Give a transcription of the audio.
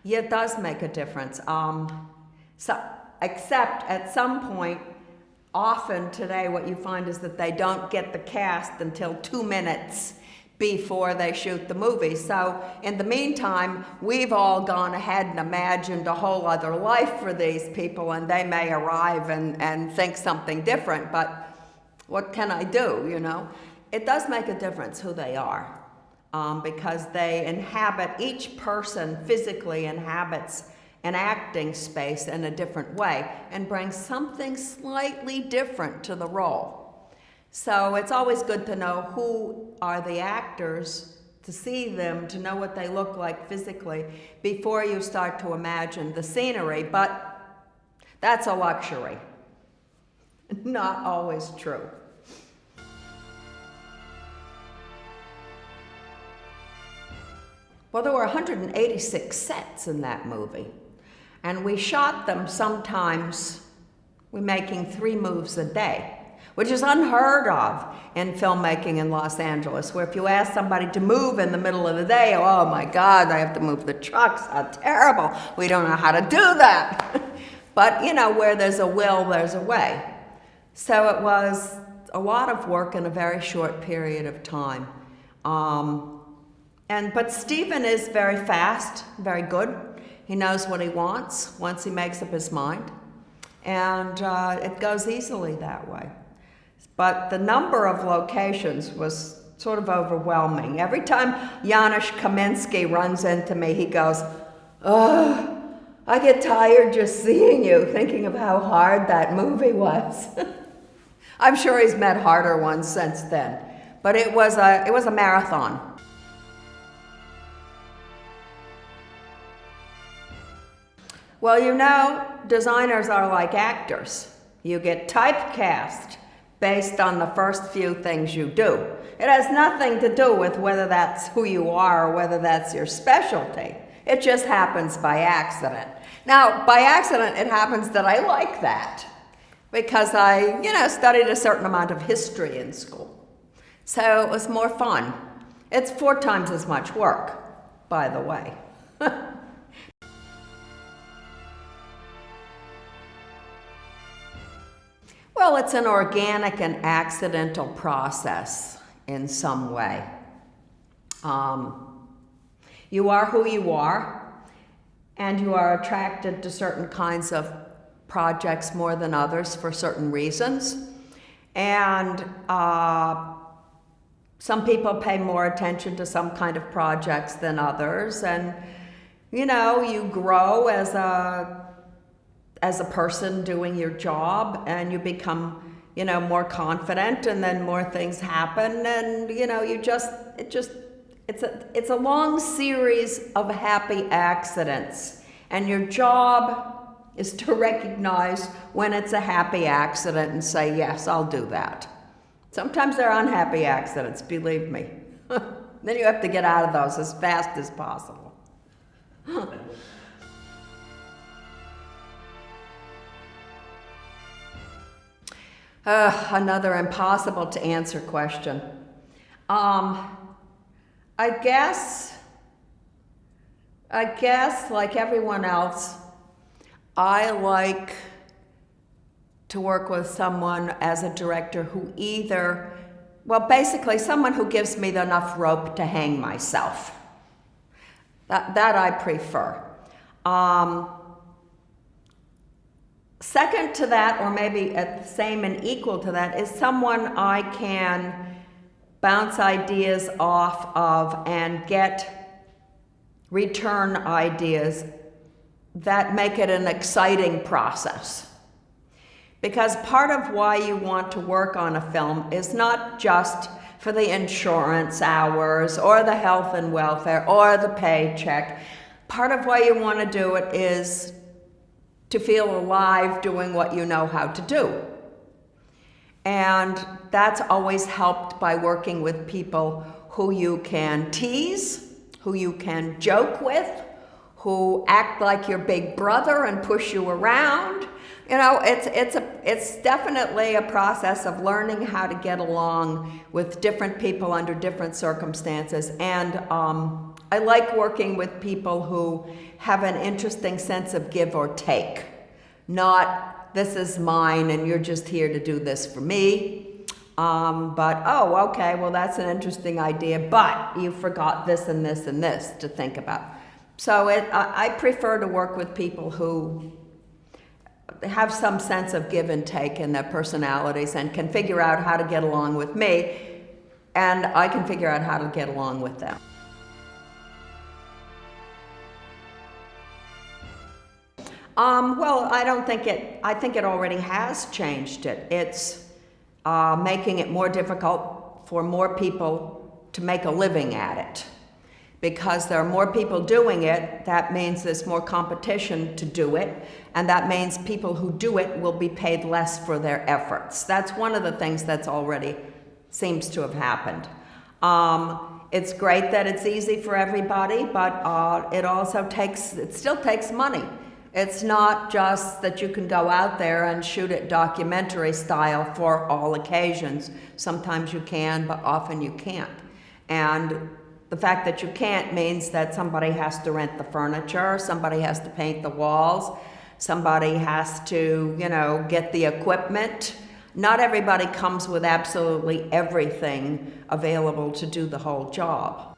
Yeah, it does make a difference. So, except at some point, often today what you find is that they don't get the cast until 2 minutes before they shoot the movie. So in the meantime, we've all gone ahead and imagined a whole other life for these people, and they may arrive and think something different, but what can I do, you know? It does make a difference who they are, because they inhabit, each person physically inhabits an acting space in a different way and brings something slightly different to the role. So it's always good to know who are the actors, to see them, to know what they look like physically before you start to imagine the scenery, but that's a luxury. Not always true. Well, there were 186 sets in that movie, and we shot them sometimes, we're making 3 moves a day, which is unheard of in filmmaking in Los Angeles, where if you ask somebody to move in the middle of the day, oh my God, I have to move the trucks, how terrible. We don't know how to do that. But you know, where there's a will, there's a way. So it was a lot of work in a very short period of time. But Steven is very fast, very good. He knows what he wants once he makes up his mind. And it goes easily that way. But the number of locations was sort of overwhelming. Every time Janusz Kaminski runs into me, he goes, "Oh, I get tired just seeing you," thinking of how hard that movie was. I'm sure he's met harder ones since then. But it was a marathon. Well, you know, designers are like actors. You get typecast based on the first few things you do. It has nothing to do with whether that's who you are or whether that's your specialty. It just happens by accident. Now, by accident, it happens that I like that because I, studied a certain amount of history in school. So it was more fun. It's 4 times as much work, by the way. Well, it's an organic and accidental process in some way. You are who you are, and you are attracted to certain kinds of projects more than others for certain reasons. And some people pay more attention to some kind of projects than others. And, you grow as a person doing your job, and you become, more confident, and then more things happen, and it's a long series of happy accidents, and your job is to recognize when it's a happy accident and say, yes, I'll do that. Sometimes they're unhappy accidents, believe me. Then you have to get out of those as fast as possible. Another impossible to answer question. I guess like everyone else, I like to work with someone as a director who basically someone who gives me enough rope to hang myself. That I prefer. Second to that, or maybe at the same and equal to that, is someone I can bounce ideas off of and get return ideas that make it an exciting process. Because part of why you want to work on a film is not just for the insurance hours or the health and welfare or the paycheck. Part of why you want to do it is to feel alive doing what you know how to do. And that's always helped by working with people who you can tease, who you can joke with, who act like your big brother and push you around. It's definitely a process of learning how to get along with different people under different circumstances. And I like working with people who have an interesting sense of give or take. Not, this is mine and you're just here to do this for me. But, oh, okay, well, that's an interesting idea, but you forgot this and this and this to think about. So I prefer to work with people who have some sense of give and take in their personalities and can figure out how to get along with me, and I can figure out how to get along with them. Well, I think it already has changed it. It's making it more difficult for more people to make a living at it. Because there are more people doing it, that means there's more competition to do it, and that means people who do it will be paid less for their efforts. That's one of the things that's already seems to have happened. It's great that it's easy for everybody, but it still takes money. It's not just that you can go out there and shoot it documentary style for all occasions. Sometimes you can, but often you can't. And the fact that you can't means that somebody has to rent the furniture, somebody has to paint the walls, somebody has to, get the equipment. Not everybody comes with absolutely everything available to do the whole job.